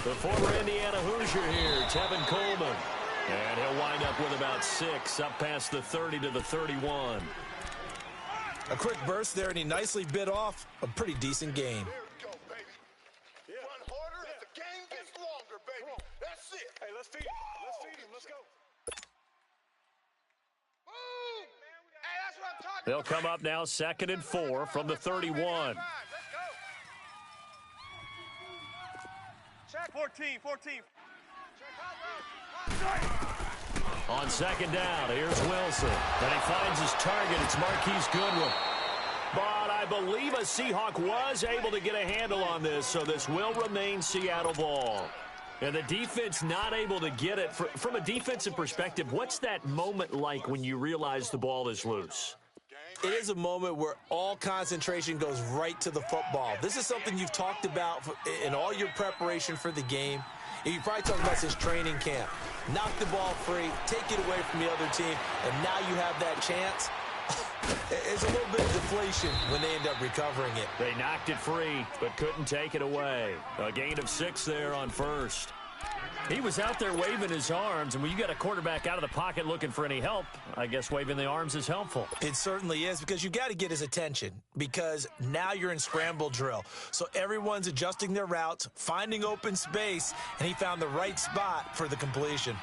The former Indiana Hoosier here, Tevin Coleman. And he'll wind up with about 6, up past the 30 to the 31. A quick burst there, and he nicely bit off a pretty decent gain. There we go, baby. Run harder as the game gets longer, baby. That's it. Hey, let's feed him. Let's feed him. Let's go. Boom! Hey, that's what I'm talking They'll come up now 2nd and 4 from the 31. Check 14. On 2nd down, here's Wilson. And he finds his target. It's Marquise Goodwin. But I believe a Seahawk was able to get a handle on this, so this will remain Seattle ball. And the defense not able to get it. From a defensive perspective, what's that moment like when you realize the ball is loose? It is a moment where all concentration goes right to the football. This is something you've talked about in all your preparation for the game. And you probably talked about this training camp. Knock the ball free, take it away from the other team, and now you have that chance. It's a little bit of deflation when they end up recovering it. They knocked it free, but couldn't take it away. A gain of 6 there on 1st. He was out there waving his arms, and when you got a quarterback out of the pocket looking for any help, I guess waving the arms is helpful. It certainly is, because you got to get his attention, because now you're in scramble drill. So everyone's adjusting their routes, finding open space, and he found the right spot for the completion.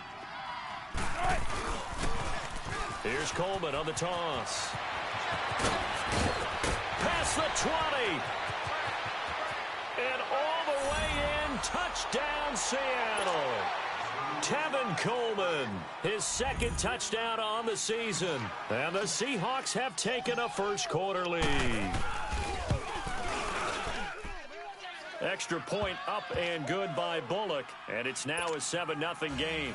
Here's Coleman on the toss. Past the 20. And all the way in, touchdown Seattle. Tevin Coleman, his 2nd touchdown on the season. And the Seahawks have taken a first-quarter lead. Extra point up and good by Bullock. And it's now a 7-0 game.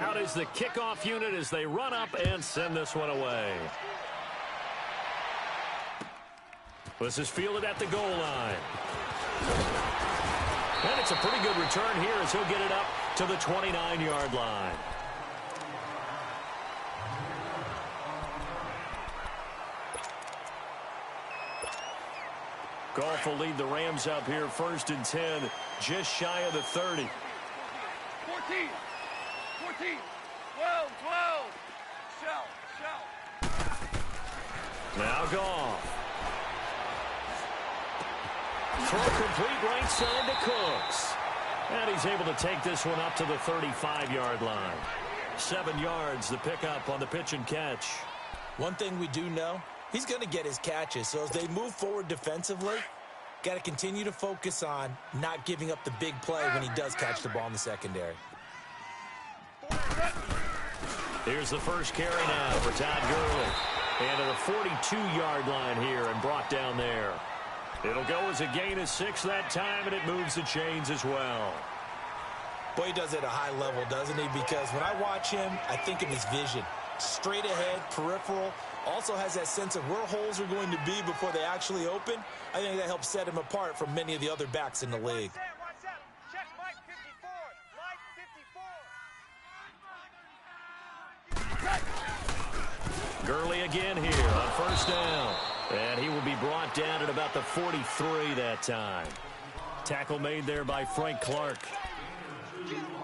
Out is the kickoff unit as they run up and send this one away. This is fielded at the goal line. And it's a pretty good return here as he'll get it up to the 29-yard line. Goff will lead the Rams up here 1st and 10, just shy of the 30. 14, 12. Shout. Now Goff. Throw complete right side to Cooks. And he's able to take this one up to the 35-yard line. 7 yards, the pickup on the pitch and catch. One thing we do know, he's going to get his catches. So as they move forward defensively, got to continue to focus on not giving up the big play when he does catch the ball in the secondary. Here's the first carry now for Todd Gurley. And at the 42-yard line here and brought down there. It'll go as a gain of 6 that time, and it moves the chains as well. Boy, he does it at a high level, doesn't he? Because when I watch him, I think of his vision. Straight ahead, peripheral. Also has that sense of where holes are going to be before they actually open. I think that helps set him apart from many of the other backs in the league. Check Mike 54. Gurley again here on 1st down. And he will be brought down at about the 43 that time. Tackle made there by Frank Clark.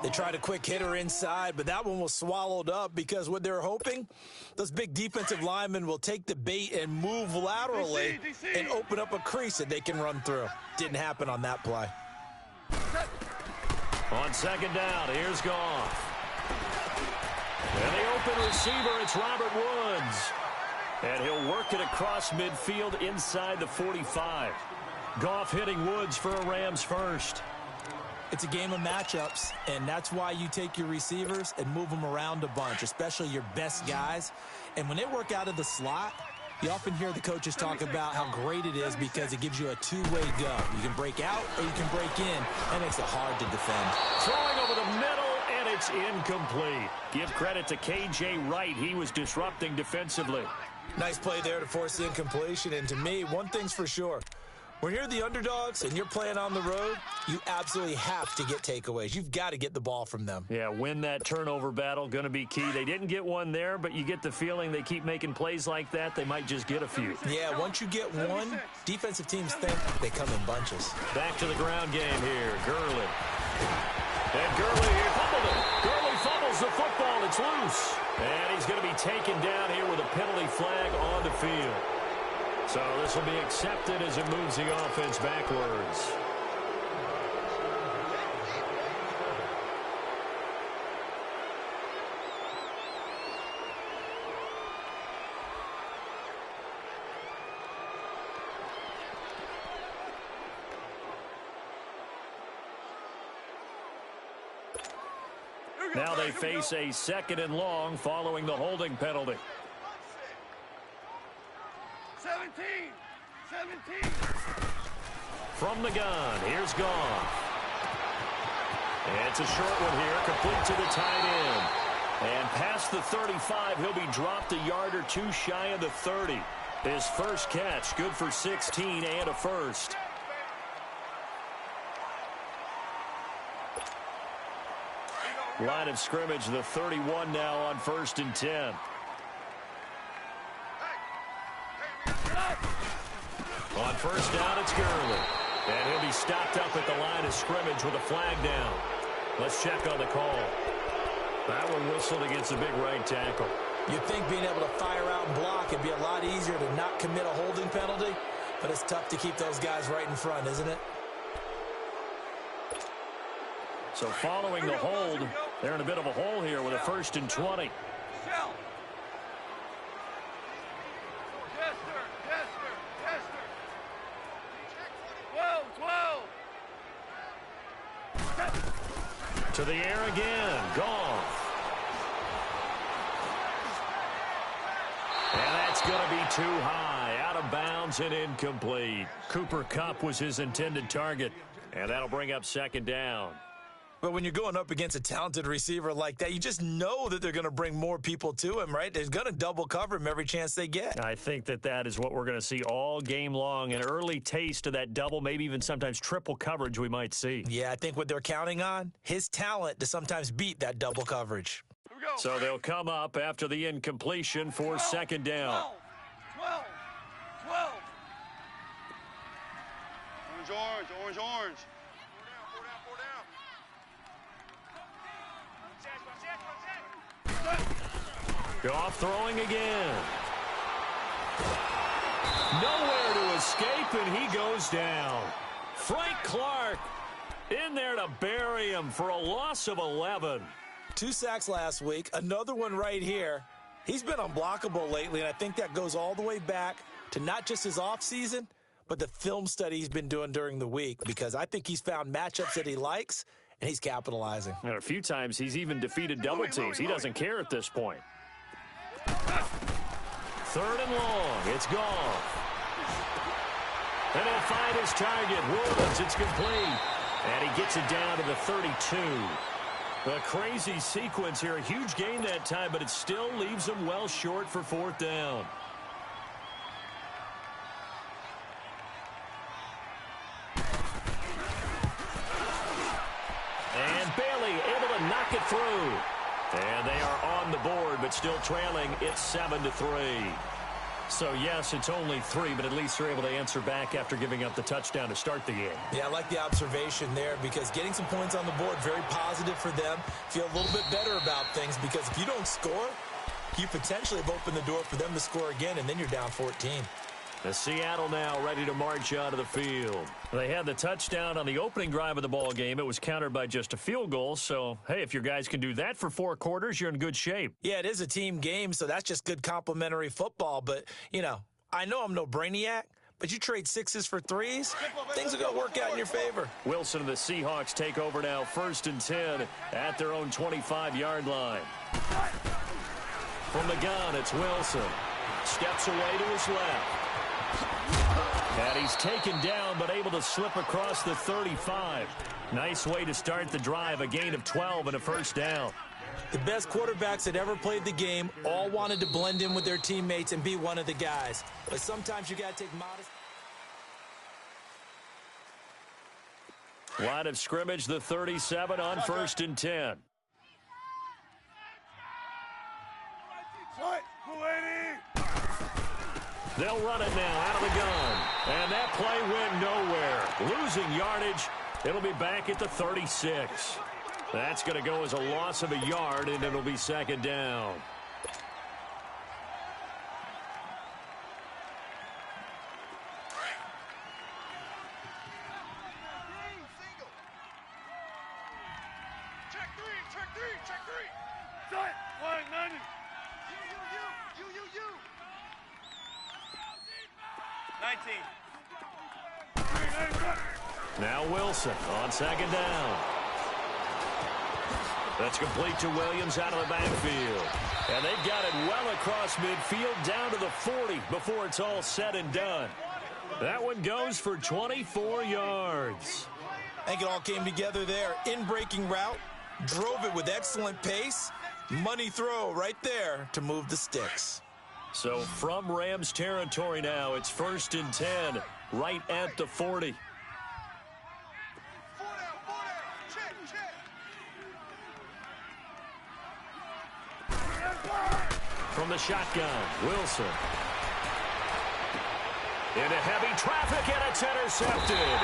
They tried a quick hitter inside, but that one was swallowed up because what they're hoping, those big defensive linemen will take the bait and move laterally and open up a crease that they can run through. Didn't happen on that play. On 2nd down, here's Goff. And the open receiver, it's Robert Woods. And he'll work it across midfield inside the 45. Goff hitting Woods for a Rams first. It's a game of matchups, and that's why you take your receivers and move them around a bunch, especially your best guys. And when they work out of the slot, you often hear the coaches talk about how great it is because it gives you a two-way go. You can break out or you can break in. That makes it hard to defend. Throwing over the middle, and it's incomplete. Give credit to K.J. Wright. He was disrupting defensively. Nice play there to force the incompletion. And to me, one thing's for sure. When you're the underdogs and you're playing on the road, you absolutely have to get takeaways. You've got to get the ball from them. Yeah, win that turnover battle, going to be key. They didn't get one there, but you get the feeling they keep making plays like that, they might just get a few. Yeah, once you get one, defensive teams think they come in bunches. Back to the ground game here. Gurley. And Gurley here fumbled it. Gurley fumbles the football. It's loose. And he's going to be taken down here with a penalty flag on the field. So this will be accepted as it moves the offense backwards. Now they face a 2nd and long following the holding penalty. 17. From the gun, here's Goff. And it's a short one here, complete to the tight end. And past the 35, he'll be dropped a yard or two shy of the 30. His first catch, good for 16 and a first. Line of scrimmage, the 31 now on 1st and 10. On 1st down, it's Gurley. And he'll be stopped up at the line of scrimmage with a flag down. Let's check on the call. That one whistled against the big right tackle. You'd think being able to fire out and block would be a lot easier to not commit a holding penalty, but it's tough to keep those guys right in front, isn't it? So following the hold, they're in a bit of a hole here with a 1st and 20. To the air again, Goff. And that's going to be too high, out of bounds and incomplete. Cooper Kupp was his intended target, and that'll bring up 2nd down. But when you're going up against a talented receiver like that, you just know that they're going to bring more people to him, right? They're going to double cover him every chance they get. I think that is what we're going to see all game long, an early taste of that double, maybe even sometimes triple coverage we might see. Yeah, I think what they're counting on, his talent to sometimes beat that double coverage. So they'll come up after the incompletion for 2nd down. 12. Orange. Goff throwing again. Nowhere to escape, and he goes down. Frank Clark in there to bury him for a loss of 11. 2 sacks last week, another one right here. He's been unblockable lately, and I think that goes all the way back to not just his offseason, but the film study he's been doing during the week, because I think he's found matchups that he likes, and he's capitalizing. And a few times he's even defeated double teams. He doesn't care at this point. 3rd and long. It's Goff. And he'll find his target. Woods, it's complete. And he gets it down to the 32. A crazy sequence here. A huge gain that time, but it still leaves him well short for 4th down. And Bailey able to knock it through. And they are on the board, but still trailing. It's 7-3. So, yes, it's only 3, but at least they're able to answer back after giving up the touchdown to start the game. Yeah, I like the observation there, because getting some points on the board, very positive for them. Feel a little bit better about things, because if you don't score, you potentially have opened the door for them to score again, and then you're down 14. The Seattle now ready to march out of the field. They had the touchdown on the opening drive of the ball game. It was countered by just a field goal. So, hey, if your guys can do that for 4 quarters, you're in good shape. Yeah, it is a team game, so that's just good complimentary football. But, you know, I know I'm no brainiac, but you trade 6s for 3s, things are going to work out in your favor. Wilson and the Seahawks take over now, 1st and 10 at their own 25-yard line. From the gun, it's Wilson. Steps away to his left. And he's taken down, but able to slip across the 35. Nice way to start the drive, a gain of 12 and a 1st down. The best quarterbacks that ever played the game all wanted to blend in with their teammates and be one of the guys. But sometimes you got to take modest... Line of scrimmage, the 37 on 1st and 10. They'll run it now out of the gun. And that play went nowhere. Losing yardage. It'll be back at the 36. That's going to go as a loss of a yard, and it'll be 2nd down. Check three. Set. 190. You. 19. Now Wilson on 2nd down. That's complete to Williams out of the backfield. And they've got it well across midfield down to the 40 before it's all said and done. That one goes for 24 yards. I think it all came together there. In-breaking route, drove it with excellent pace. Money throw right there to move the sticks. So from Rams territory now, it's 1st and 10, right at the 40. From the shotgun, Wilson. Into heavy traffic, and it's intercepted.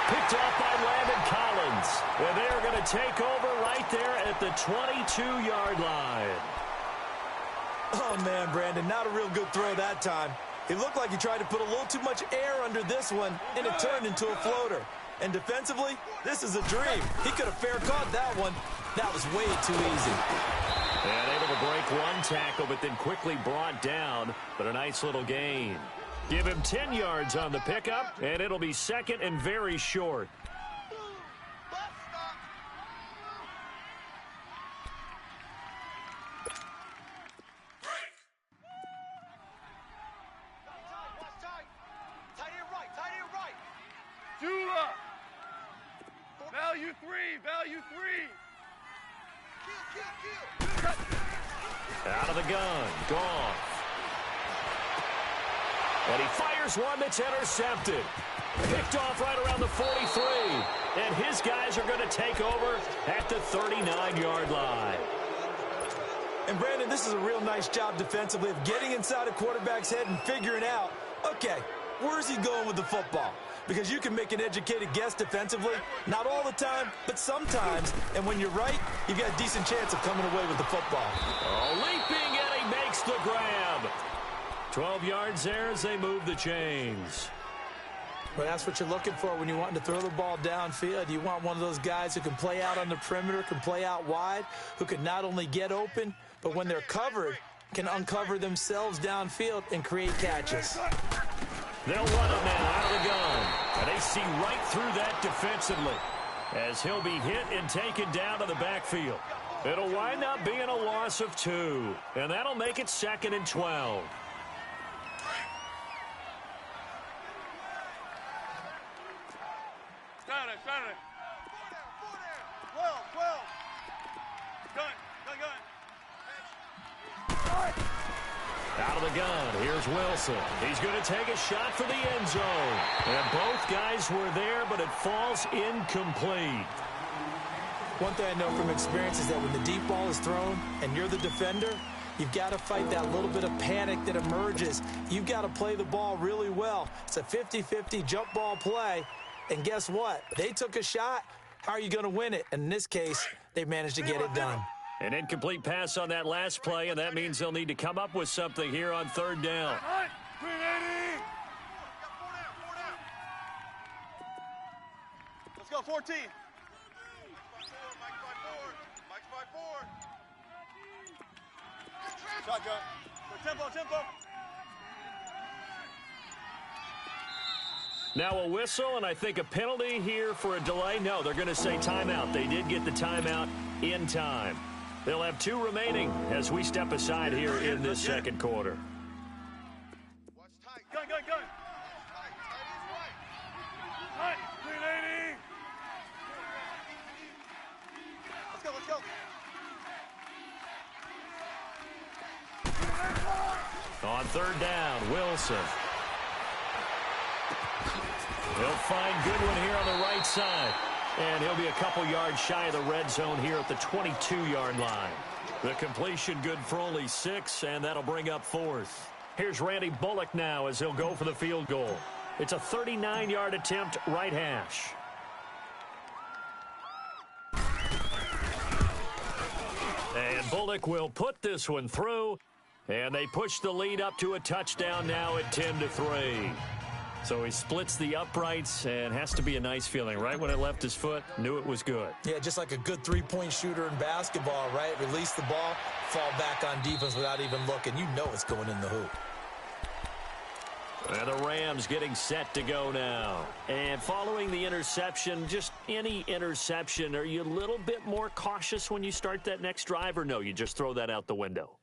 Picked off by Landon Collins. And they are going to take over right there at the 22-yard line. Oh, man, Brandon, not a real good throw that time. It looked like he tried to put a little too much air under this one, and it turned into a floater. And defensively, this is a dream. He could have fair caught that one. That was way too easy. And able to break one tackle, but then quickly brought down. But a nice little gain. Give him 10 yards on the pickup, and it'll be 2nd and very short. Value three. Out of the gun, Goff. And he fires one that's intercepted. Picked off right around the 43. And his guys are going to take over at the 39-yard line. And, Brandon, this is a real nice job defensively of getting inside a quarterback's head and figuring out, okay, where's he going with the football? Because you can make an educated guess defensively, not all the time, but sometimes. And when you're right, you've got a decent chance of coming away with the football. Oh, leaping, and he makes the grab. 12 yards there as they move the chains. Well, that's what you're looking for when you want to throw the ball downfield. You want one of those guys who can play out on the perimeter, can play out wide, who can not only get open, but when they're covered, can uncover themselves downfield and create catches. They'll run it now out of the gun. And they see right through that defensively as he'll be hit and taken down to the backfield. It'll wind up being a loss of 2. And that'll make it 2nd and 12. Saturday. 12. Gun. Out of the gun, here's Wilson. He's going to take a shot for the end zone. And both guys were there, but it falls incomplete. One thing I know from experience is that when the deep ball is thrown and you're the defender, you've got to fight that little bit of panic that emerges. You've got to play the ball really well. It's a 50-50 jump ball play. And guess what? They took a shot. How are you going to win it? And in this case, they managed to get it done. An incomplete pass on that last play, and that means they'll need to come up with something here on 3rd down. Let's go, 14. Shotgun. Tempo. Now a whistle, and I think a penalty here for a delay. No, they're going to say timeout. They did get the timeout in time. They'll have 2 remaining as we step aside here in this 2nd quarter. Gun. Tight. 380. Let's go. On 3rd down, Wilson. He'll find Goodwin here on the right side. And he'll be a couple yards shy of the red zone here at the 22-yard line. The completion good for only 6, and that'll bring up 4th. Here's Randy Bullock now as he'll go for the field goal. It's a 39-yard attempt, right hash. And Bullock will put this one through, and they push the lead up to a touchdown now at 10-3. So he splits the uprights, and has to be a nice feeling. Right when it left his foot, knew it was good. Yeah, just like a good three-point shooter in basketball, right? Release the ball, fall back on defense without even looking. You know it's going in the hoop. And the Rams getting set to go now. And following the interception, just any interception, are you a little bit more cautious when you start that next drive, or no, you just throw that out the window?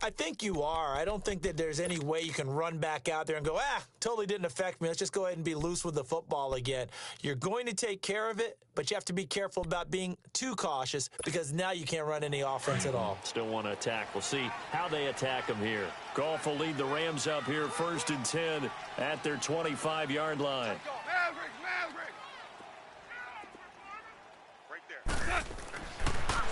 I think you are. I don't think that there's any way you can run back out there and go, totally didn't affect me. Let's just go ahead and be loose with the football again. You're going to take care of it, but you have to be careful about being too cautious because now you can't run any offense at all. Still want to attack. We'll see how they attack them here. Goff will lead the Rams up here 1st and 10 at their 25-yard line. Maverick! Right there.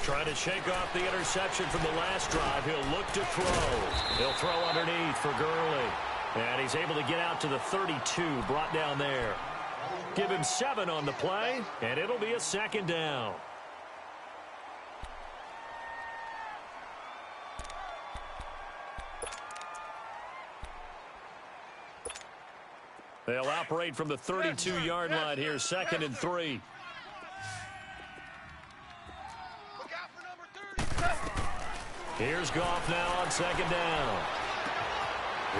Trying to shake off the interception from the last drive. He'll look to throw. He'll throw underneath for Gurley. And he's able to get out to the 32, brought down there. Give him 7 on the play, and it'll be a 2nd down. They'll operate from the 32-yard line here, 2nd and 3. Here's Goff now on 2nd down.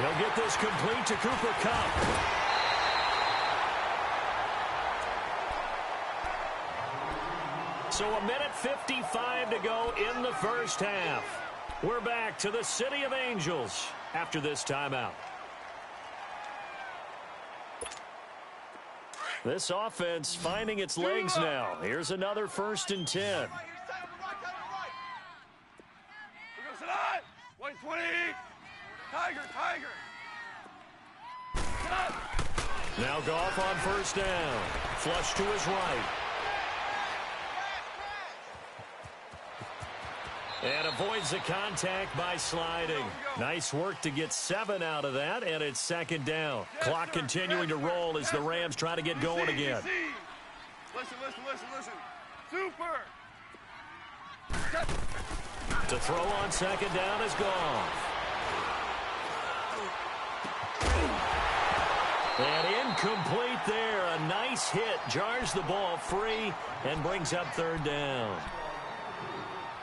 He'll get this complete to Cooper Kupp. So 1:55 to go in the first half. We're back to the City of Angels after this timeout. This offense finding its legs now. Here's another 1st and 10. 120. Tiger. Now Goff on 1st down. Flush to his right. And avoids the contact by sliding. Nice work to get 7 out of that, and it's 2nd down. Clock continuing to roll as the Rams try to get going again. Listen. Super. To throw on 2nd down is Goff. And incomplete there. A nice hit. Jars the ball free and brings up 3rd down.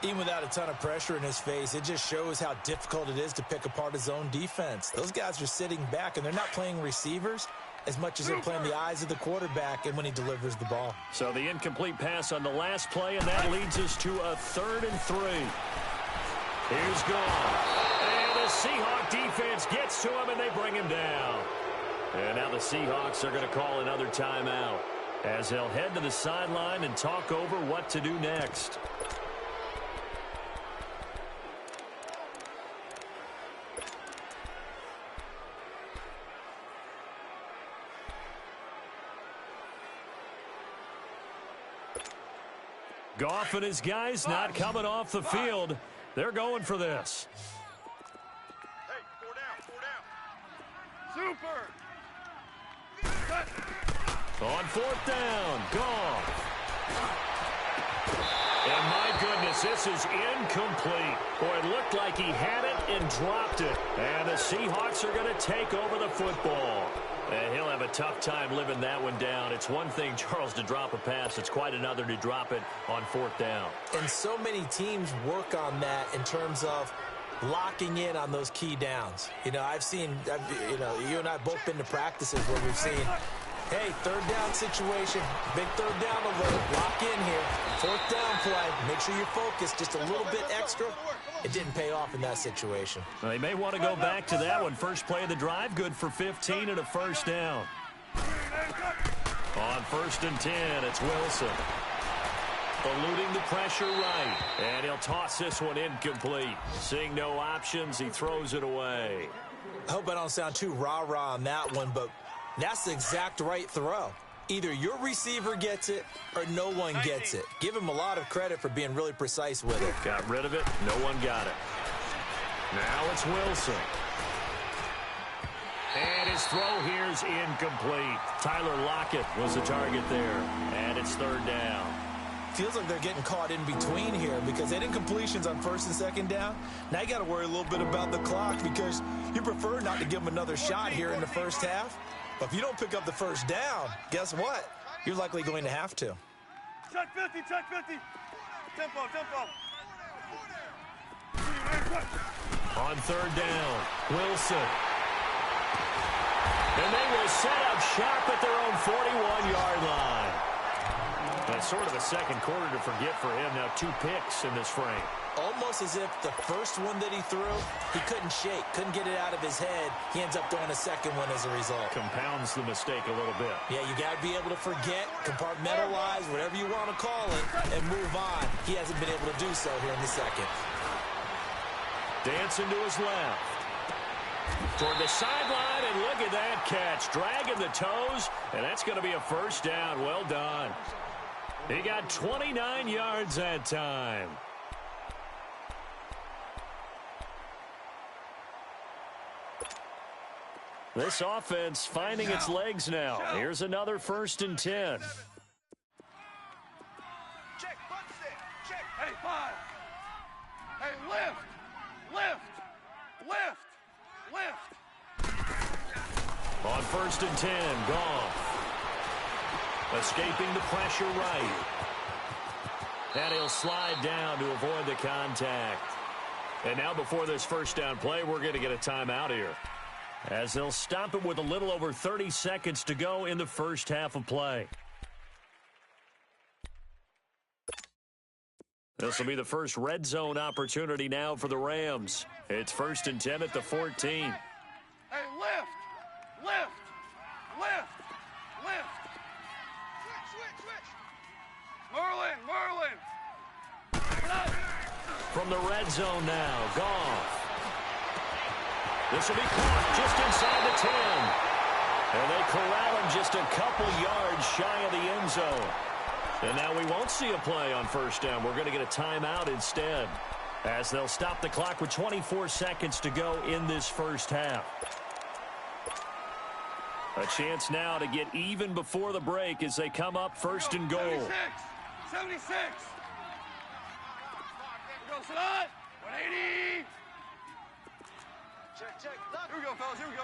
Even without a ton of pressure in his face, it just shows how difficult it is to pick apart his own defense. Those guys are sitting back, and they're not playing receivers as much as they're playing the eyes of the quarterback and when he delivers the ball. So the incomplete pass on the last play, and that leads us to a 3rd and 3. Here's Goff. And the Seahawk defense gets to him, and they bring him down. And now the Seahawks are going to call another timeout as they'll head to the sideline and talk over what to do next. Goff and his guys not coming off the field. They're going for this. Hey, 4 down. Super. On 4th down, Goff. And my goodness, this is incomplete. Boy, it looked like he had it and dropped it. And the Seahawks are going to take over the football. And he'll have a tough time living that one down. It's one thing, Charles, to drop a pass. It's quite another to drop it on 4th down. And so many teams work on that in terms of locking in on those key downs. You know, you and I have both been to practices where we've seen, hey, 3rd down situation, big 3rd down alert, lock in here, 4th down play, make sure you're focused just a little bit extra. It didn't pay off in that situation. Well, they may want to go back to that one. First play of the drive, good for 15 and a 1st down. On 1st and 10, it's Wilson. Eluding the pressure right. And he'll toss this one incomplete. Seeing no options, he throws it away. I hope I don't sound too rah-rah on that one, but That's the exact right throw. Either your receiver gets it or no one gets it. Give him a lot of credit for being really precise with it. Got rid of it. No one got it. Now it's Wilson. And his throw here is incomplete. Tyler Lockett was the target there. And it's third down. Feels like they're getting caught in between here because they did incompletions on first and second down. Now you got to worry a little bit about the clock because you prefer not to give them another shot here in the first half. But if you don't pick up the first down, guess what? You're likely going to have to. Check 50, check 50. Tempo, tempo. On third down, Wilson. And they will set up shop at their own 41-yard line. That's sort of a second quarter to forget for him. Now 2 picks in this frame. Almost as if the first one that he threw, he couldn't shake, couldn't get it out of his head. He ends up throwing a second one as a result. Compounds the mistake a little bit. Yeah, you got to be able to forget, compartmentalize, whatever you want to call it, and move on. He hasn't been able to do so here in the second. Dancing to his left. Toward the sideline, and look at that catch. Dragging the toes, and that's going to be a first down. Well done. He got 29 yards that time. This offense finding its legs now. Here's another 1st and 10. Check, butt stick. Check. Hey, 5. Hey, lift. Lift. Lift. Lift. On 1st and 10, Goff. Escaping the pressure right. And he'll slide down to avoid the contact. And now before this first down play, we're going to get a timeout here, as they'll stop it with a little over 30 seconds to go in the first half of play. This will be the first red zone opportunity now for the Rams. It's 1st and 10 at the 14. Hey, lift. Lift. Lift. Lift. Switch. Merlin. From the red zone now, Goff. This will be caught just inside the 10. And they corral him just a couple yards shy of the end zone. And now we won't see a play on first down. We're going to get a timeout instead, as they'll stop the clock with 24 seconds to go in this first half. A chance now to get even before the break as they come up 1st and goal. 76. Go, Sadat. 180. Check. Here we go, fellas. Here we go.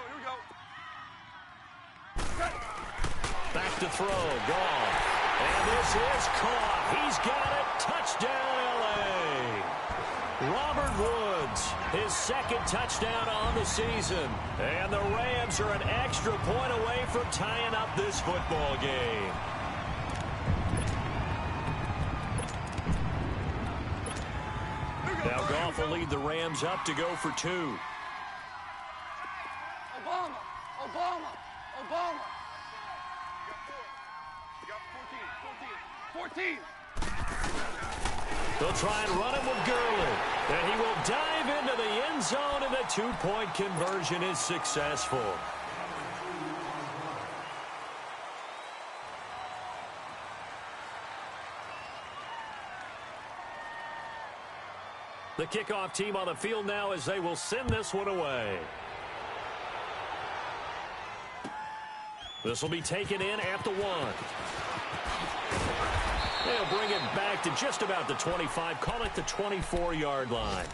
Back to throw. Goff. And this is caught. He's got it. Touchdown, L.A. Robert Woods, his 2nd touchdown on the season. And the Rams are an extra point away from tying up this football game. Now Goff will lead the Rams up to go for 2. Obama. You got 14. They'll try and run it with Gurley. And he will dive into the end zone, and the 2-point conversion is successful. The kickoff team on the field now as they will send this one away. This will be taken in at the 1. They'll bring it back to just about the 25, call it the 24-yard line.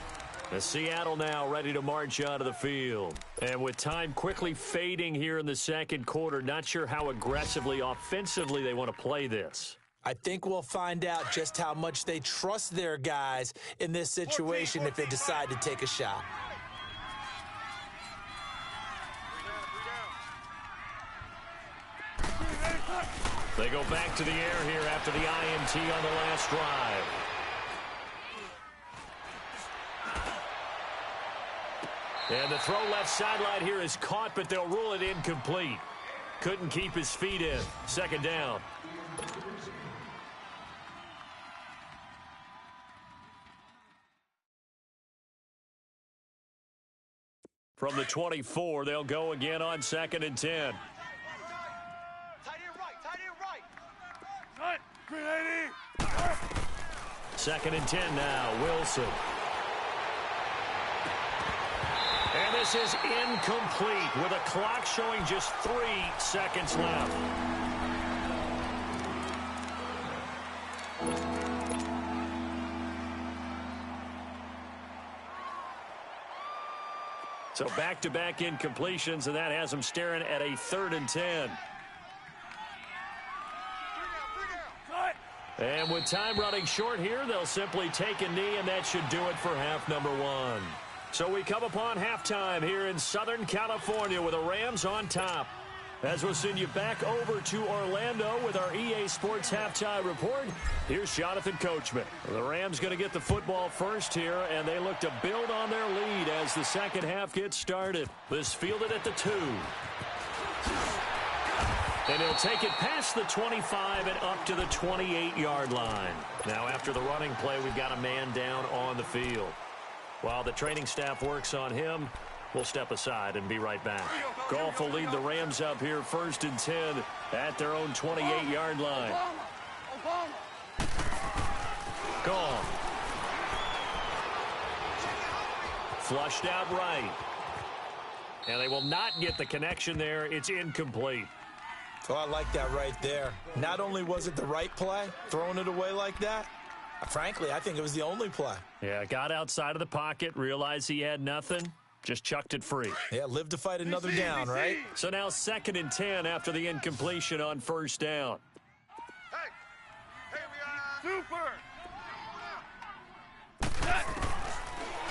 The Seattle now ready to march out of the field. And with time quickly fading here in the second quarter, not sure how aggressively, offensively they want to play this. I think we'll find out just how much they trust their guys in this situation if they decide to take a shot. They go back to the air here after the INT on the last drive. And the throw left sideline here is caught, but they'll rule it incomplete. Couldn't keep his feet in. 2nd down. From the 24, they'll go again on 2nd and 10. Second and 10 now, Wilson. And this is incomplete with a clock showing just 3 seconds left. So back-to-back incompletions, and that has them staring at a 3rd and 10. And with time running short here, they'll simply take a knee, and that should do it for half number 1. So we come upon halftime here in Southern California with the Rams on top. As we'll send you back over to Orlando with our EA Sports Halftime Report, here's Jonathan Coachman. The Rams going to get the football first here, and they look to build on their lead as the second half gets started. This fielded at the 2. And he'll take it past the 25 and up to the 28-yard line. Now, after the running play, we've got a man down on the field. While the training staff works on him, we'll step aside and be right back. Goff will lead the Rams up here 1st and 10 at their own 28-yard line. Goff. Flushed out right. And they will not get the connection there. It's incomplete. Oh, I like that right there. Not only was it the right play, throwing it away like that, frankly, I think it was the only play. Yeah, got outside of the pocket, realized he had nothing, just chucked it free. Yeah, live to fight another down, right? So now 2nd and 10 after the incompletion on 1st down. Super!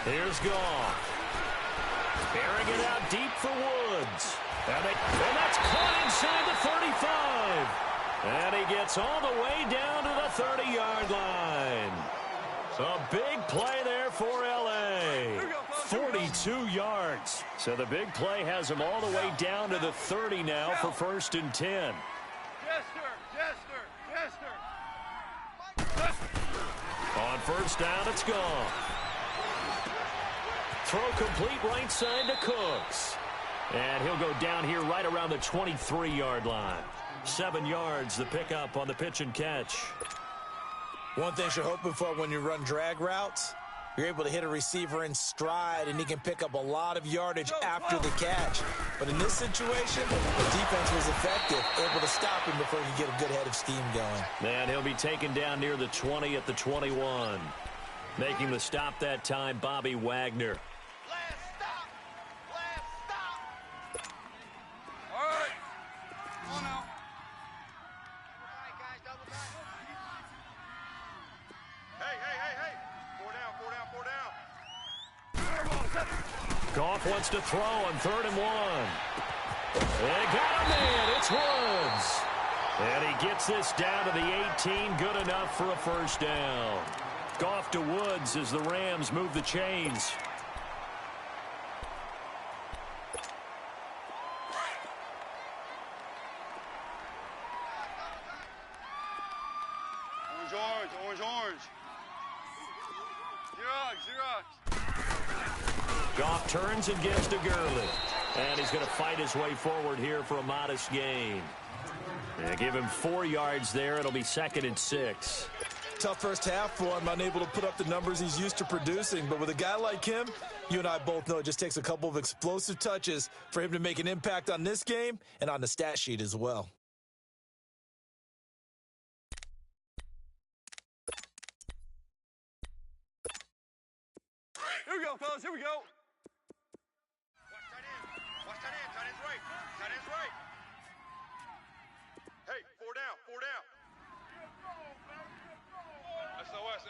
Here's Goff. Bearing it out deep for Woods. And that's caught inside the 35. And he gets all the way down to the 30-yard line. A big play there for L.A. 42 yards. So the big play has him all the way down to the 30 now for 1st and 10. On 1st down, it's gone. Throw complete right side to Cooks. And he'll go down here right around the 23-yard line. 7 yards, the pickup on the pitch and catch. One thing you're hoping for when you run drag routes, you're able to hit a receiver in stride, and he can pick up a lot of yardage after the catch. But in this situation, the defense was effective, able to stop him before he could get a good head of steam going. And he'll be taken down near the 20 at the 21. Making the stop that time, Bobby Wagner. Goff wants to throw on 3rd and 1. They got him in. It's Woods. And he gets this down to the 18. Good enough for a 1st down. Goff to Woods as the Rams move the chains. Orange. Xerox. Goff turns and gives to Gurley. And he's going to fight his way forward here for a modest gain. They give him 4 yards there. It'll be 2nd and 6. Tough first half for him, unable to put up the numbers he's used to producing. But with a guy like him, you and I both know it just takes a couple of explosive touches for him to make an impact on this game and on the stat sheet as well. Here we go, fellas. Here we go. Watch that in. Tight end's right. Tight end's right. Hey, 4 down. SOS.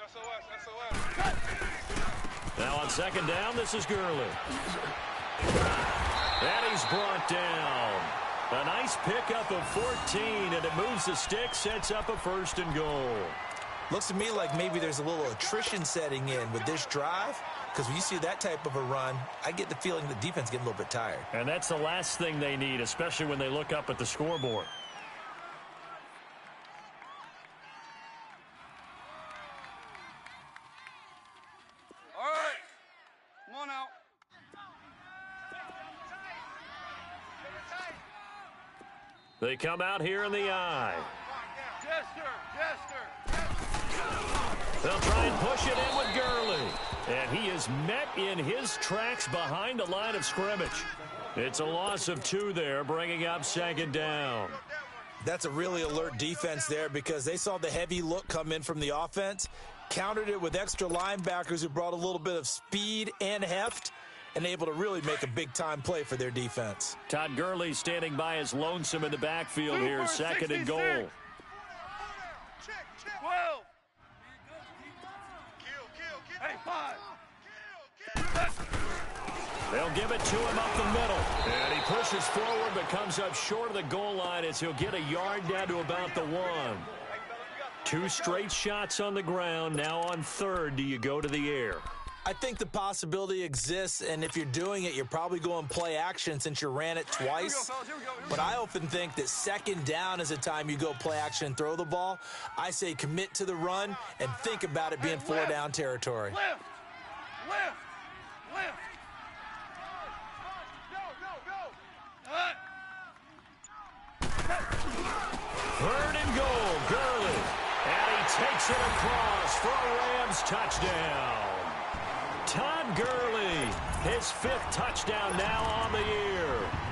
Now on 2nd down, this is Gurley. And he's brought down. A nice pickup of 14, and it moves the stick, sets up a 1st and goal. Looks to me like maybe there's a little attrition setting in with this drive, because when you see that type of a run, I get the feeling the defense getting a little bit tired. And that's the last thing they need, especially when they look up at the scoreboard. All right. Come on out. They come out here in the eye. They'll try and push it in with Gurley. And he is met in his tracks behind the line of scrimmage. It's a loss of 2 there, bringing up 2nd down. That's a really alert defense there because they saw the heavy look come in from the offense, countered it with extra linebackers who brought a little bit of speed and heft, and able to really make a big-time play for their defense. Todd Gurley standing by as lonesome in the backfield here, 2nd and goal. Check. 12. Kill. Hey, 5. They'll give it to him up the middle. And he pushes forward but comes up short of the goal line as he'll get a yard down to about the 1. 2 straight shots on the ground. Now on 3rd, do you go to the air? I think the possibility exists, and if you're doing it, you're probably going play action since you ran it twice. But I often think that 2nd down is a time you go play action and throw the ball. I say commit to the run and think about it being 4-down territory. Left. 3rd and goal, Gurley. And he takes it across for a Rams touchdown. Todd Gurley, his 5th touchdown now on the year.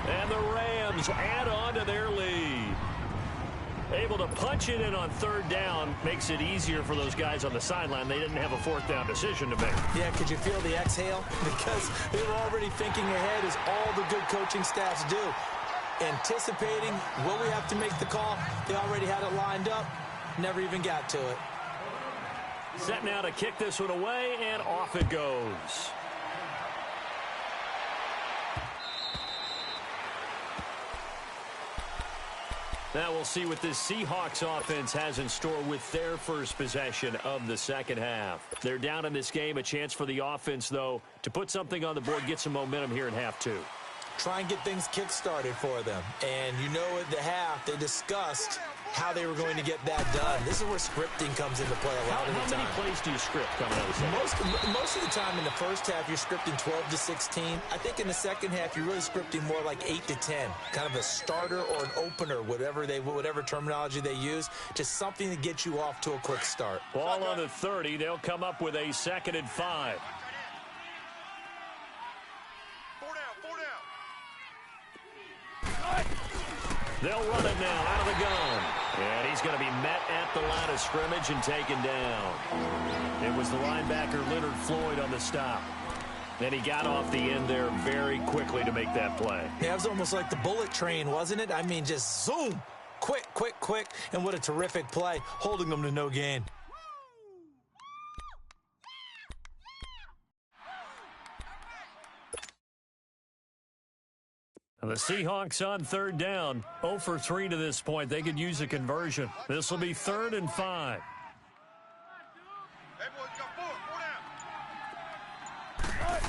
And the Rams add on to their lead. Able to punch it in on 3rd down makes it easier for those guys on the sideline. They didn't have a 4th down decision to make. Yeah, could you feel the exhale? Because they were already thinking ahead, as all the good coaching staffs do. Anticipating, will we have to make the call? They already had it lined up, never even got to it. Set now to kick this one away, and off it goes. Now we'll see what this Seahawks offense has in store with their first possession of the 2nd half. They're down in this game. A chance for the offense, though, to put something on the board, get some momentum here in half 2. Try and get things kick-started for them. And you know at the half, they discussed how they were going to get that done. This is where scripting comes into play a lot of the time. How many plays do you script coming out of the second? Most of the time in the first half, you're scripting 12 to 16. I think in the second half, you're really scripting more like 8 to 10. Kind of a starter or an opener, whatever terminology they use. Just something to get you off to a quick start. Ball on the 30. They'll come up with a 2nd and 5. 4 down. They'll run it now out of the gun. And he's going to be met at the line of scrimmage and taken down. It was the linebacker Leonard Floyd on the stop. And he got off the end there very quickly to make that play. Yeah, it was almost like the bullet train, wasn't it? I mean, just zoom. Quick. And what a terrific play, holding them to no gain. The Seahawks on 3rd down, 0 for 3 to this point. They could use a conversion. This will be 3rd and 5. Hey, boys, got 4 down.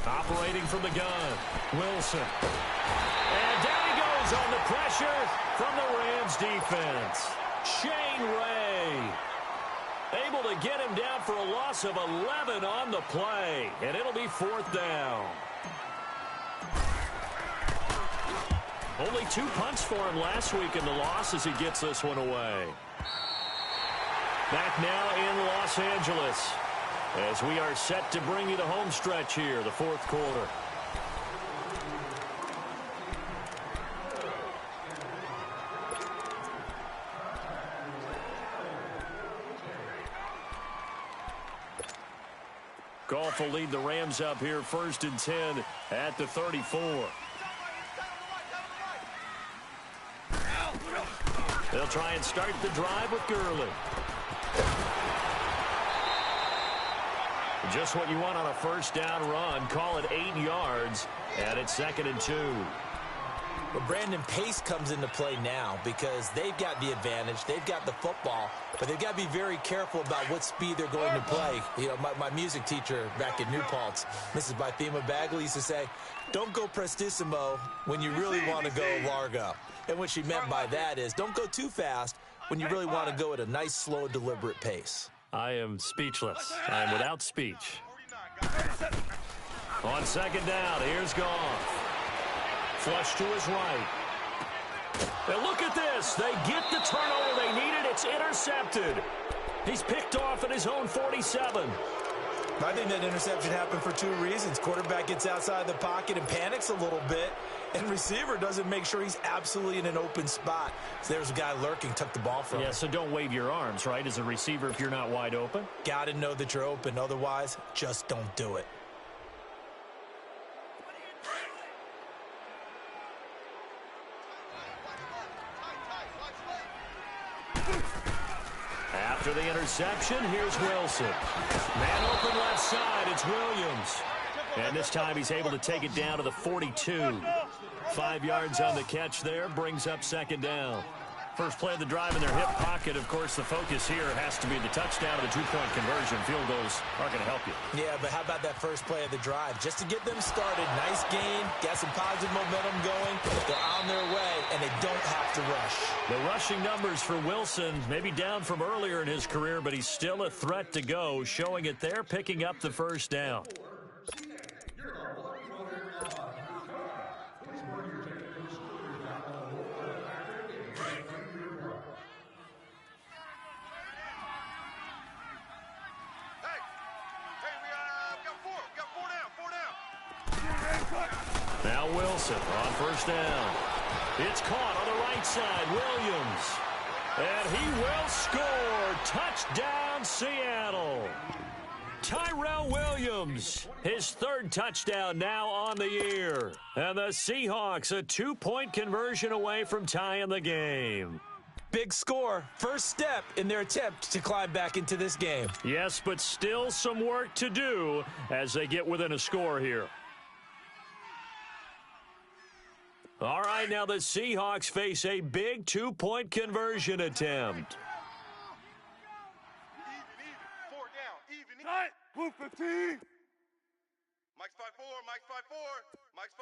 Operating from the gun, Wilson. And down he goes on the pressure from the Rams defense. Shane Ray able to get him down for a loss of 11 on the play. And it'll be 4th down. Only 2 punts for him last week in the loss as he gets this one away. Back now in Los Angeles as we are set to bring you the home stretch here, the 4th quarter. Goff will lead the Rams up here 1st and 10 at the 34. They'll try and start the drive with Gurley. Just what you want on a 1st down run. Call it 8 yards, and it's 2nd and 2. But Brandon, pace comes into play now because they've got the advantage. They've got the football, but they've got to be very careful about what speed they're going to play. You know, my music teacher back in New Paltz, Mrs. Bythema Bagley, used to say, don't go prestissimo when you really want to go largo. And what she meant by that is don't go too fast when you really want to go at a nice, slow, deliberate pace. I am speechless. I am without speech. On 2nd down, here's Goff. Flush to his right. And look at this. They get the turnover they needed. It's intercepted. He's picked off at his own 47. I think that interception happened for two reasons. Quarterback gets outside the pocket and panics a little bit, and receiver doesn't make sure he's absolutely in an open spot. So there's a guy lurking, took the ball from him. Yeah, so don't wave your arms, right, as a receiver if you're not wide open. Got to know that you're open. Otherwise, just don't do it. After the interception, here's Wilson. Man open left side, it's Williams. And this time he's able to take it down to the 42. 5 yards on the catch there, brings up second down. First play of the drive in their hip pocket. Of course, the focus here has to be the touchdown or the two-point conversion. Field goals aren't going to help you. Yeah, but how about that first play of the drive? Just to get them started, nice gain, got some positive momentum going. They're on their way, and they don't have to rush. The rushing numbers for Wilson, maybe down from earlier in his career, but he's still a threat to go, showing it there, picking up the first down. Now Wilson on first down. It's caught on the right side. Williams. And he will score. Touchdown, Seattle. Tyrell Williams, his third touchdown now on the year. And the Seahawks a two-point conversion away from tying the game. Big score. First step in their attempt to climb back into this game. Yes, but still some work to do as they get within a score here. All right, now the Seahawks face a big two-point conversion attempt. Four down, even. Tight. Blue 15. Mike's 5-4, Mike's 5-4, Mike's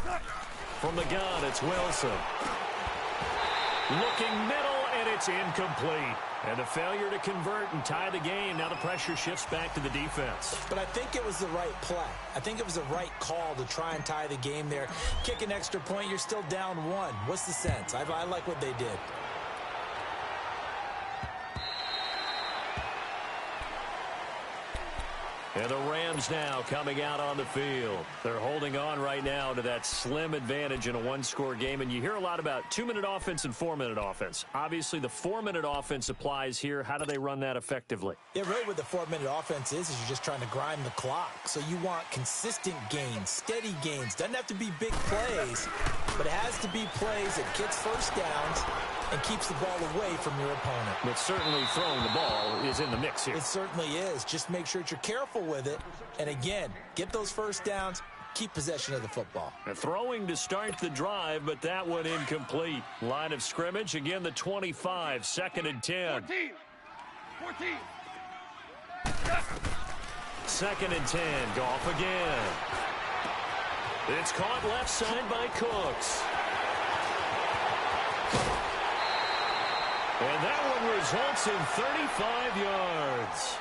5-4. From the gun, it's Wilson. Looking middle, and it's incomplete. And a failure to convert and tie the game. Now the pressure shifts back to the defense. But I think it was the right play. I think it was the right call to try and tie the game there. Kick an extra point, you're still down one. What's the sense? I like what they did. And the Rams now coming out on the field. They're holding on right now to that slim advantage in a one-score game. And you hear a lot about 2-minute offense and 4-minute offense. Obviously, the 4-minute offense applies here. How do they run that effectively? Yeah, really what the 4-minute offense is you're just trying to grind the clock. So you want consistent gains, steady gains. Doesn't have to be big plays, but it has to be plays that gets first downs and keeps the ball away from your opponent. But certainly throwing the ball is in the mix here. It certainly is. Just make sure that you're careful with it. And again, get those first downs, keep possession of the football. Throwing to start the drive, but that one incomplete. Line of scrimmage, again the 25, 2nd and 10. 14. 2nd and 10, Goff again. It's caught left side by Cooks. And that one results in 35 yards.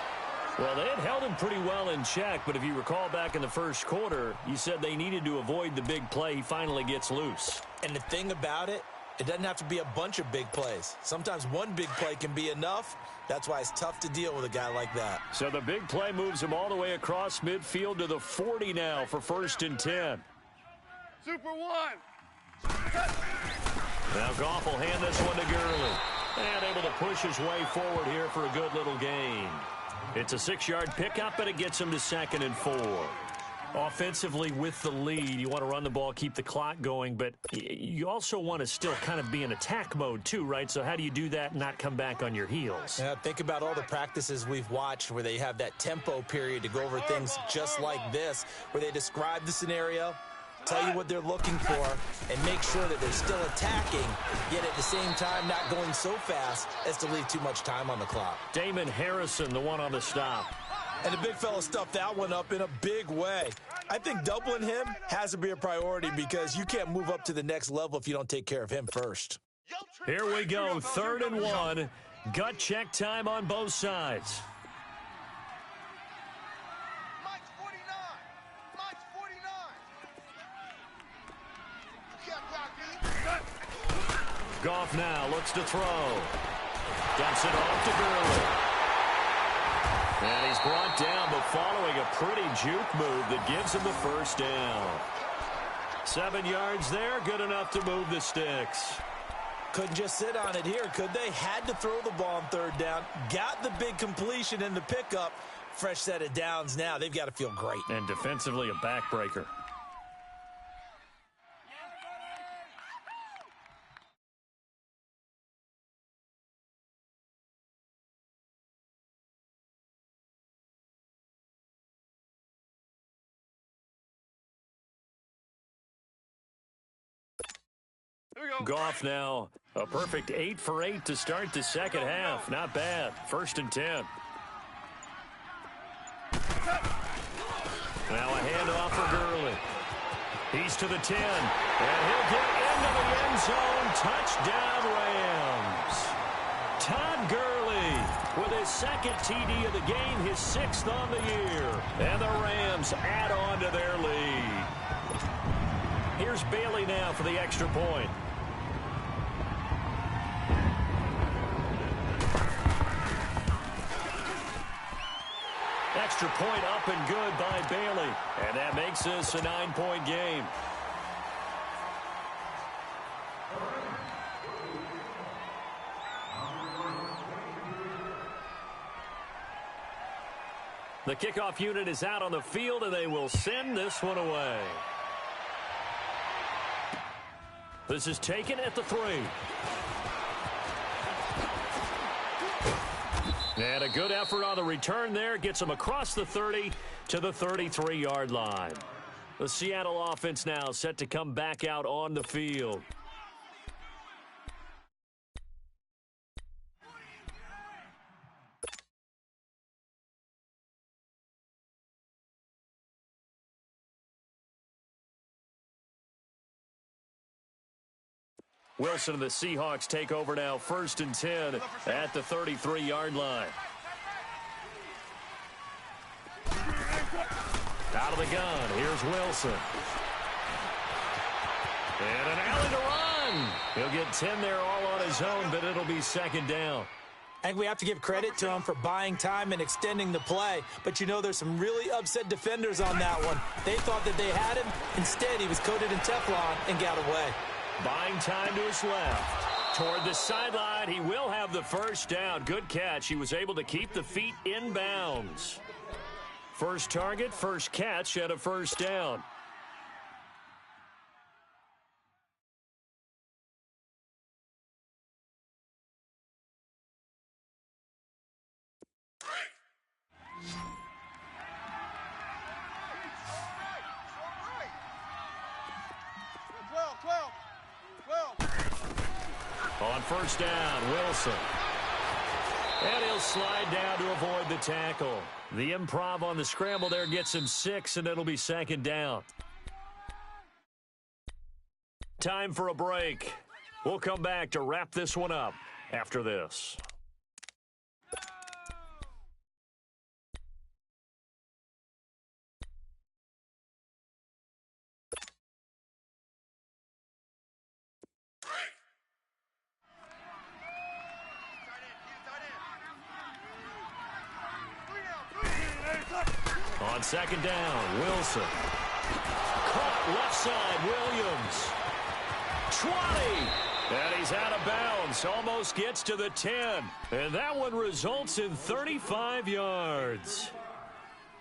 Well, they had held him pretty well in check, but if you recall back in the first quarter, you said they needed to avoid the big play. He finally gets loose. And the thing about it, it doesn't have to be a bunch of big plays. Sometimes one big play can be enough. That's why it's tough to deal with a guy like that. So the big play moves him all the way across midfield to the 40 now for 1st and 10. Super one. Now Goff will hand this one to Gurley. And able to push his way forward here for a good little gain. It's a 6-yard pickup, but it gets him to 2nd and 4. Offensively with the lead, you want to run the ball, keep the clock going, but you also want to still kind of be in attack mode too, right? So how do you do that and not come back on your heels? Yeah, think about all the practices we've watched where they have that tempo period to go over things just like this, where they describe the scenario, tell you what they're looking for, and make sure that they're still attacking, yet at the same time not going so fast as to leave too much time on the clock. Damon Harrison, the one on the stop. And the big fella stuffed that one up in a big way. I think doubling him has to be a priority because you can't move up to the next level if you don't take care of him first. Here we go, 3rd and 1. Gut check time on both sides. Mike's 49. Mike's 49. You can't block Goff now looks to throw. Dumps it off to Gurley. And he's brought down, but following a pretty juke move that gives him the first down. 7 yards there, good enough to move the sticks. Couldn't just sit on it here, could they? Had to throw the ball on third down. Got the big completion in the pickup. Fresh set of downs now. They've got to feel great. And defensively, a backbreaker. Goff now, a perfect 8 for 8 to start the second half. Not bad. 1st and 10. Now a handoff for Gurley. He's to the 10. And he'll get into the end zone. Touchdown, Rams. Todd Gurley with his 2nd TD of the game, his 6th on the year. And the Rams add on to their lead. Here's Bailey now for the extra point. Extra point up and good by Bailey. And that makes this a 9-point game. The kickoff unit is out on the field, and they will send this one away. This is taken at the 3. And a good effort on the return there. Gets them across the 30 to the 33-yard line. The Seattle offense now set to come back out on the field. Wilson and the Seahawks take over now, 1st and 10 at the 33-yard line. Out of the gun, here's Wilson. And an alley to run. He'll get 10 there all on his own, but it'll be 2nd down. I think we have to give credit to him for buying time and extending the play. But, you know, there's some really upset defenders on that one. They thought that they had him. Instead, he was coated in Teflon and got away. Buying time to his left. Toward the sideline, he will have the first down. Good catch. He was able to keep the feet in bounds. First target, first catch, and a first down. On first down, Wilson. And he'll slide down to avoid the tackle. The improv on the scramble there gets him 6, and it'll be 2nd down. Time for a break. We'll come back to wrap this one up after this. On 2nd down, Wilson. Caught left side, Williams. 20. And he's out of bounds. Almost gets to the 10. And that one results in 35 yards.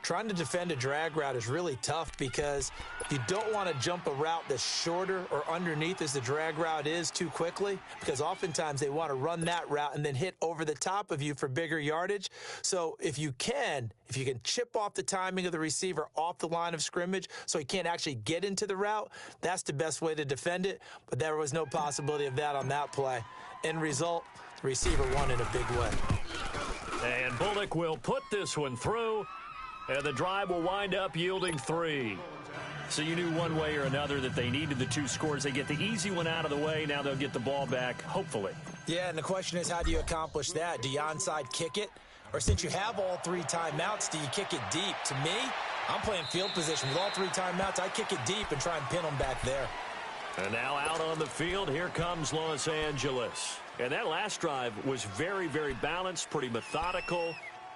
Trying to defend a drag route is really tough because you don't want to jump a route that's shorter or underneath as the drag route is too quickly, because oftentimes they want to run that route and then hit over the top of you for bigger yardage. So if you can chip off the timing of the receiver off the line of scrimmage so he can't actually get into the route, that's the best way to defend it. But there was no possibility of that on that play. End result, the receiver won in a big way. And Bullock will put this one through. And the drive will wind up yielding 3. So you knew one way or another that they needed the 2 scores. They get the easy one out of the way. Now they'll get the ball back, hopefully. Yeah, and the question is, how do you accomplish that? Do you onside kick it? Or since you have all 3 timeouts, do you kick it deep? To me, I'm playing field position. With all 3 timeouts, I kick it deep and try and pin them back there. And now out on the field, here comes Los Angeles. And that last drive was very, very balanced, pretty methodical.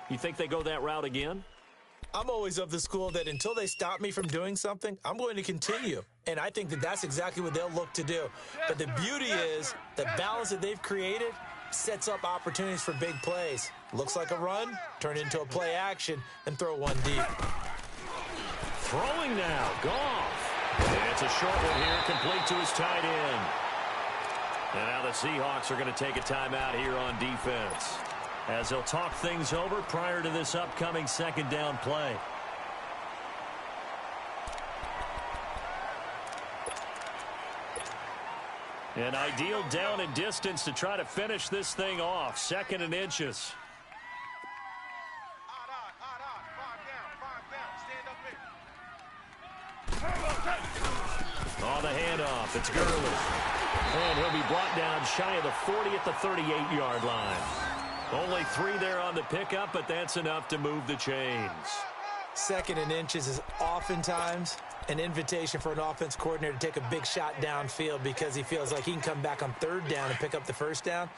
You think they go that route again? I'm always of the school that until they stop me from doing something, I'm going to continue. And I think that that's exactly what they'll look to do. But the beauty is the balance that they've created sets up opportunities for big plays. Looks like a run, turn into a play action, and throw one deep. Throwing now, Goff. And it's a short one here, complete to his tight end. And now the Seahawks are going to take a timeout here on defense, as they'll talk things over prior to this upcoming second down play. An ideal down and distance to try to finish this thing off. 2nd and inches. On the handoff, it's Gurley. And he'll be brought down shy of the 40 at the 38-yard line. Only 3 there on the pickup, but that's enough to move the chains. 2nd and inches is oftentimes an invitation for an offense coordinator to take a big shot downfield because he feels like he can come back on 3rd down and pick up the 1st down.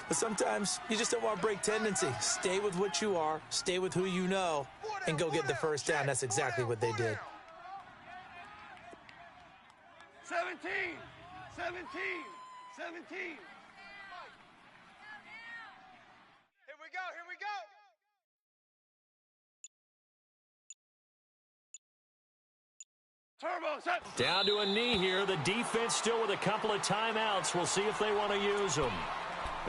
But sometimes you just don't want to break tendency. Stay with what you are, stay with who you know, and go get the 1st down. That's exactly what they did. 17, 17, 17. Here we go, here we go. Turbo, set. Down to a knee here. The defense still with a couple of timeouts. We'll see if they want to use them.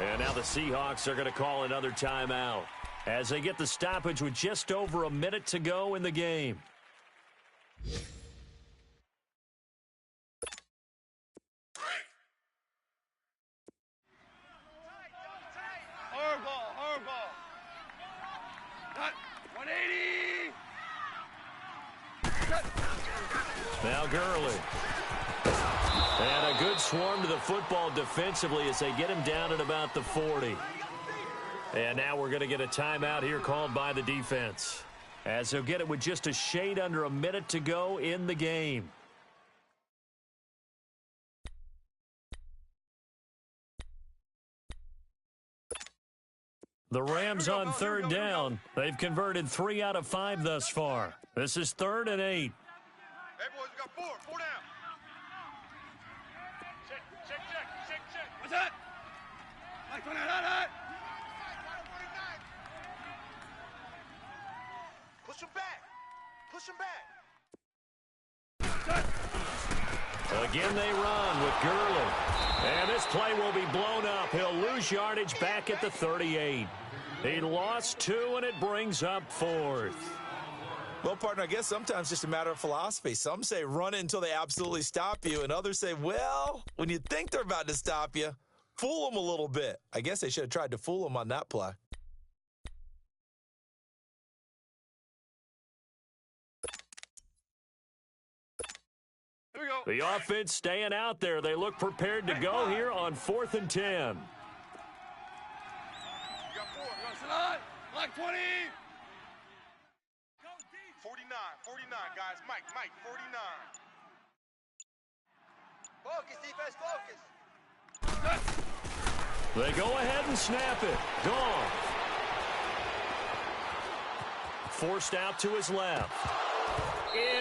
And now the Seahawks are going to call another timeout as they get the stoppage with just over a minute to go in the game. Hardball. Cut. 180. Cut. Now Gurley. And a good swarm to the football defensively as they get him down at about the 40. And now we're going to get a timeout here called by the defense, as they'll get it with just a shade under a minute to go in the game. The Rams on 3rd down. They've converted 3 out of 5 thus far. This is 3rd and 8. Hey, boys, we got 4 down. Check. What's that? Mike, hot. Push him back. Again, they run with Gurley. And this play will be blown up. He'll lose yardage back at the 38. He lost 2, and it brings up 4th. Well, partner, I guess sometimes it's just a matter of philosophy. Some say run it until they absolutely stop you, and others say, well, when you think they're about to stop you, fool them a little bit. I guess they should have tried to fool them on that play. Here we go. The offense staying out there. They look prepared to go here on 4th and 10. You got 4. You want to sit on? Like 20. 49, guys. Mike, 49. Focus, defense, focus. They go ahead and snap it. Gone. Forced out to his left.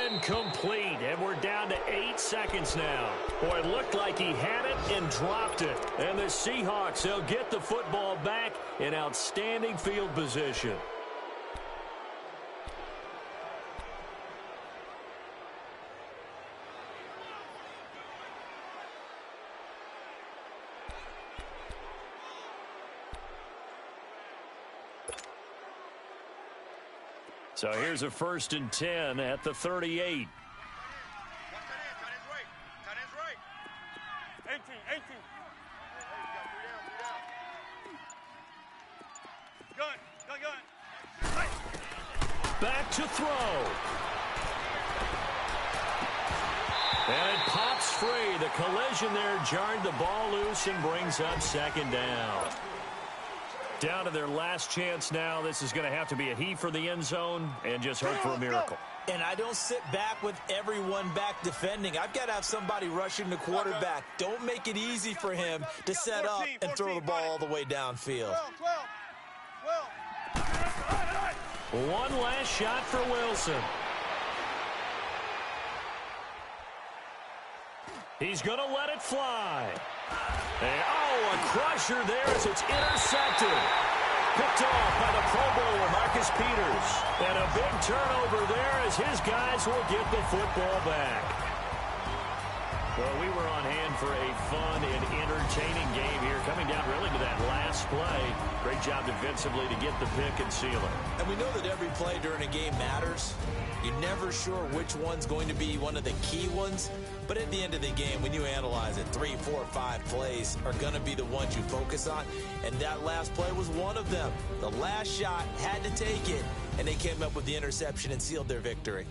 Incomplete, and we're down to 8 seconds now. Boy, it looked like he had it and dropped it. And the Seahawks, they'll get the football back in outstanding field position. So here's a 1st and 10 at the 38. Tight end's right. 18. Gun. Back to throw. And it pops free. The collision there jarred the ball loose and brings up 2nd down. Down to their last chance now. This is going to have to be a heave for the end zone and just hope for a miracle. And I don't sit back with everyone back defending. I've got to have somebody rushing the quarterback. Don't make it easy for him to set up and throw the ball all the way downfield. One last shot for Wilson. He's going to let it fly. Oh, a crusher there as it's intercepted. Picked off by the Pro Bowler, Marcus Peters. And a big turnover there as his guys will get the football back. Well, we were on hand for a fun and entertaining game here, coming down really to that last play. Great job defensively to get the pick and seal it. And we know that every play during a game matters. You're never sure which one's going to be one of the key ones. But at the end of the game, when you analyze it, 3, 4, 5 plays are going to be the ones you focus on. And that last play was one of them. The last shot had to take it, and they came up with the interception and sealed their victory.